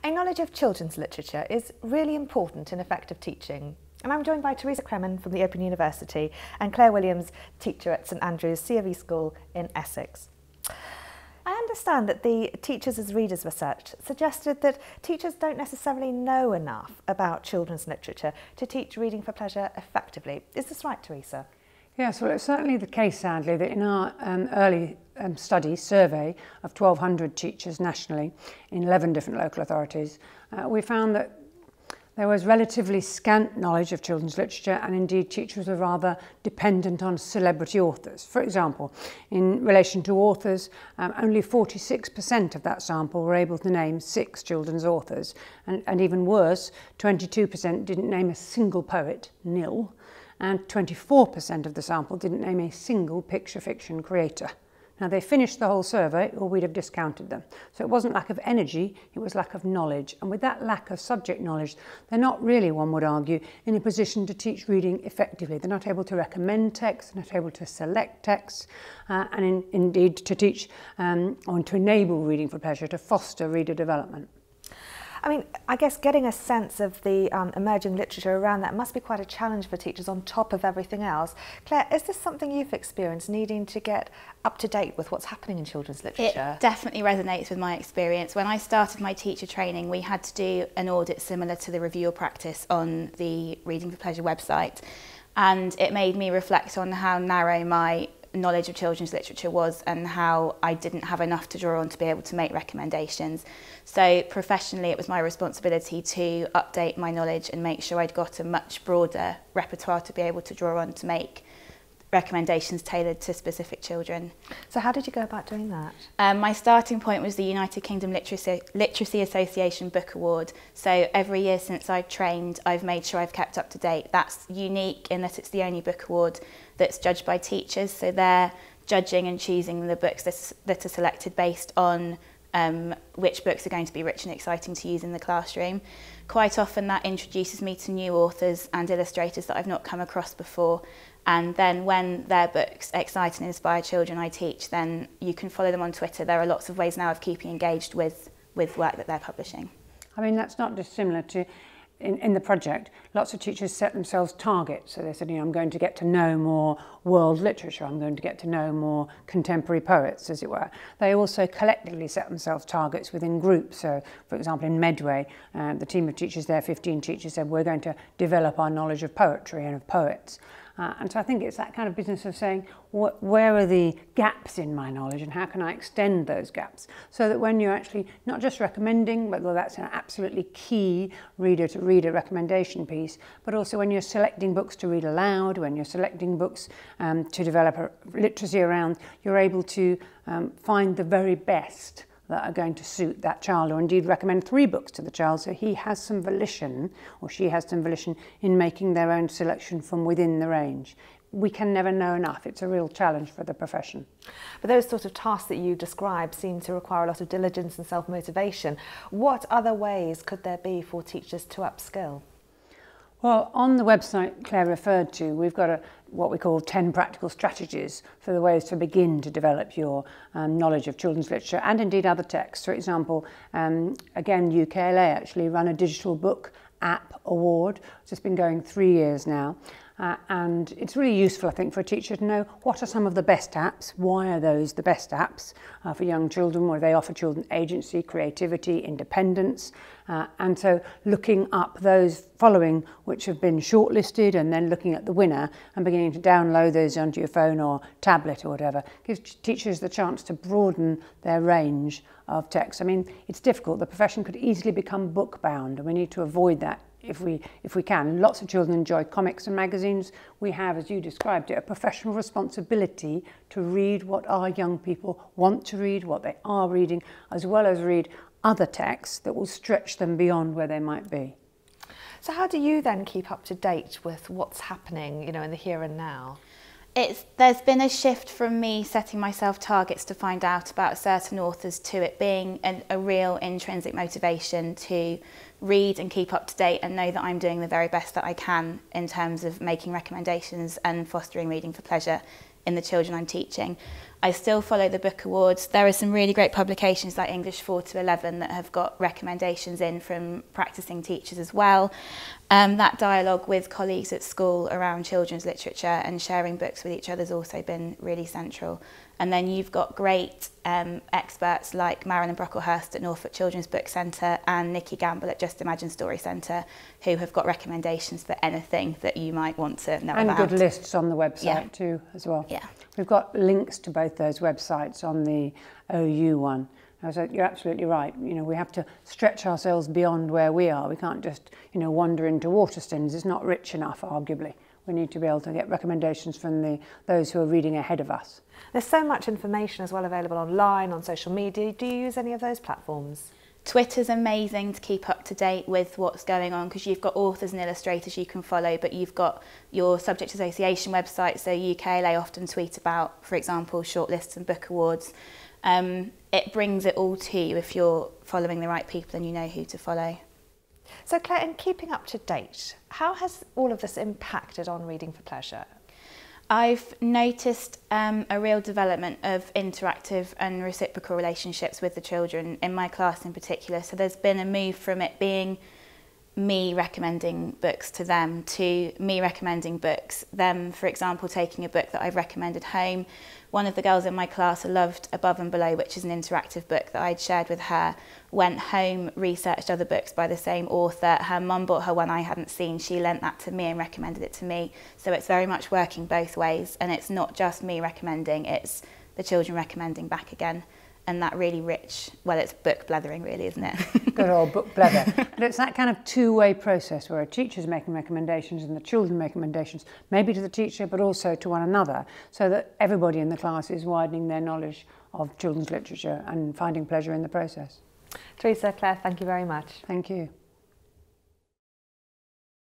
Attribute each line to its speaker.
Speaker 1: A knowledge of children's literature is really important in effective teaching. And I'm joined by Teresa Kremen from the Open University and Claire Williams, teacher at St Andrew's COV School in Essex. I understand that the Teachers as Readers research suggested that teachers don't necessarily know enough about children's literature to teach reading for pleasure effectively. Is this right, Teresa?
Speaker 2: Yes, well, it's certainly the case, sadly, that in our early survey of 1,200 teachers nationally in 11 different local authorities, we found that there was relatively scant knowledge of children's literature, and indeed teachers were rather dependent on celebrity authors. For example, in relation to authors, only 46% of that sample were able to name 6 children's authors, and even worse, 22% didn't name a single poet, nil, and 24% of the sample didn't name a single picture fiction creator. Now, they finished the whole survey or we'd have discounted them. So it wasn't lack of energy, it was lack of knowledge. And with that lack of subject knowledge, they're not really, one would argue, in a position to teach reading effectively. They're not able to recommend texts, they're not able to select texts, and indeed to teach or to enable reading for pleasure, to foster reader development.
Speaker 1: I mean, I guess getting a sense of the emerging literature around that must be quite a challenge for teachers on top of everything else. Claire, is this something you've experienced, needing to get up to date with what's happening in children's literature?
Speaker 3: It definitely resonates with my experience. When I started my teacher training, we had to do an audit similar to the Review of Practice on the Reading for Pleasure website. And it made me reflect on how narrow my knowledge of children's literature was and how I didn't have enough to draw on to be able to make recommendations. So professionally, it was my responsibility to update my knowledge and make sure I'd got a much broader repertoire to be able to draw on to make recommendations tailored to specific children.
Speaker 1: So how did you go about doing that?
Speaker 3: My starting point was the United Kingdom Literacy Association Book Award. So every year since I've trained, I've made sure I've kept up to date. That's unique in that it's the only book award that's judged by teachers. So they're judging and choosing the books that are selected based on which books are going to be rich and exciting to use in the classroom. Quite often that introduces me to new authors and illustrators that I've not come across before. And then when their books excite and inspire children I teach, then you can follow them on Twitter. There are lots of ways now of keeping engaged with work that they're publishing.
Speaker 2: I mean, that's not dissimilar to, in the project, lots of teachers set themselves targets. So they said, I'm going to get to know more world literature, I'm going to get to know more contemporary poets, as it were. They also collectively set themselves targets within groups. So, for example, in Medway, the team of teachers there, 15 teachers, said, we're going to develop our knowledge of poetry and of poets. And so I think it's that kind of business of saying, where are the gaps in my knowledge and how can I extend those gaps? So that when you're actually not just recommending, whether that's an absolutely key reader-to-reader recommendation piece, but also when you're selecting books to read aloud, when you're selecting books to develop a literacy around, you're able to find the very best that are going to suit that child, or indeed recommend 3 books to the child so he has some volition, or she has some volition, in making their own selection from within the range. We can never know enough. It's a real challenge for the profession.
Speaker 1: But those sort of tasks that you describe seem to require a lot of diligence and self-motivation. What other ways could there be for teachers to upskill?
Speaker 2: Well, on the website Claire referred to, we've got what we call 10 practical strategies for the ways to begin to develop your knowledge of children's literature and indeed other texts. For example, again, UKLA actually run a digital book app award. It's just been going 3 years now. And it's really useful, I think, for a teacher to know what are some of the best apps, why are those the best apps for young children, where they offer children agency, creativity, independence. And so looking up those following which have been shortlisted and then looking at the winner and beginning to download those onto your phone or tablet or whatever gives teachers the chance to broaden their range of texts. I mean, it's difficult. The profession could easily become book bound, and we need to avoid that if we can. Lots of children enjoy comics and magazines. We have, as you described it, a professional responsibility to read what our young people want to read, what they are reading, as well as read other texts that will stretch them beyond where they might be.
Speaker 1: So how do you then keep up to date with what's happening, in the here and now?
Speaker 3: There's been a shift from me setting myself targets to find out about certain authors to it being a real intrinsic motivation to read and keep up to date and know that I'm doing the very best that I can in terms of making recommendations and fostering reading for pleasure in the children I'm teaching. I still follow the book awards. There are some really great publications like English 4 to 11 that have got recommendations in from practicing teachers as well. That dialogue with colleagues at school around children's literature and sharing books with each other has also been really central. And then you've got great experts like Marilyn Brocklehurst at Norfolk Children's Book Centre and Nikki Gamble at Just Imagine Story Centre, who have got recommendations for anything that you might want to know about.
Speaker 2: And good lists on the website too as well.
Speaker 3: Yeah.
Speaker 2: We've got links to both those websites on the OU one. So you're absolutely right. You know, we have to stretch ourselves beyond where we are. We can't just, you know, wander into Waterstones. It's not rich enough, arguably. We need to be able to get recommendations from those who are reading ahead of us.
Speaker 1: There's so much information as well available online, on social media. Do you use any of those platforms?
Speaker 3: Twitter's amazing to keep up to date with what's going on, because you've got authors and illustrators you can follow, but you've got your subject association website. So UKLA often tweet about, for example, shortlists and book awards. It brings it all to you if you're following the right people and you know who to follow.
Speaker 1: So Claire, in keeping up to date, how has all of this impacted on Reading for Pleasure?
Speaker 3: I've noticed a real development of interactive and reciprocal relationships with the children in my class in particular. So there's been a move from it being me recommending books to them to me recommending books, them, for example, taking a book that I've recommended home. One of the girls in my class loved Above and Below, which is an interactive book that I'd shared with her, went home, researched other books by the same author. Her mum bought her one I hadn't seen. She lent that to me and recommended it to me. So it's very much working both ways, and it's not just me recommending, it's the children recommending back again. And that really rich, well, it's book blethering really, isn't it?
Speaker 2: Good old book blether. But it's that kind of two-way process where a teacher's making recommendations and the children make recommendations, maybe to the teacher, but also to one another, so that everybody in the class is widening their knowledge of children's literature and finding pleasure in the process.
Speaker 1: Teresa, Claire, thank you very much.
Speaker 2: Thank you.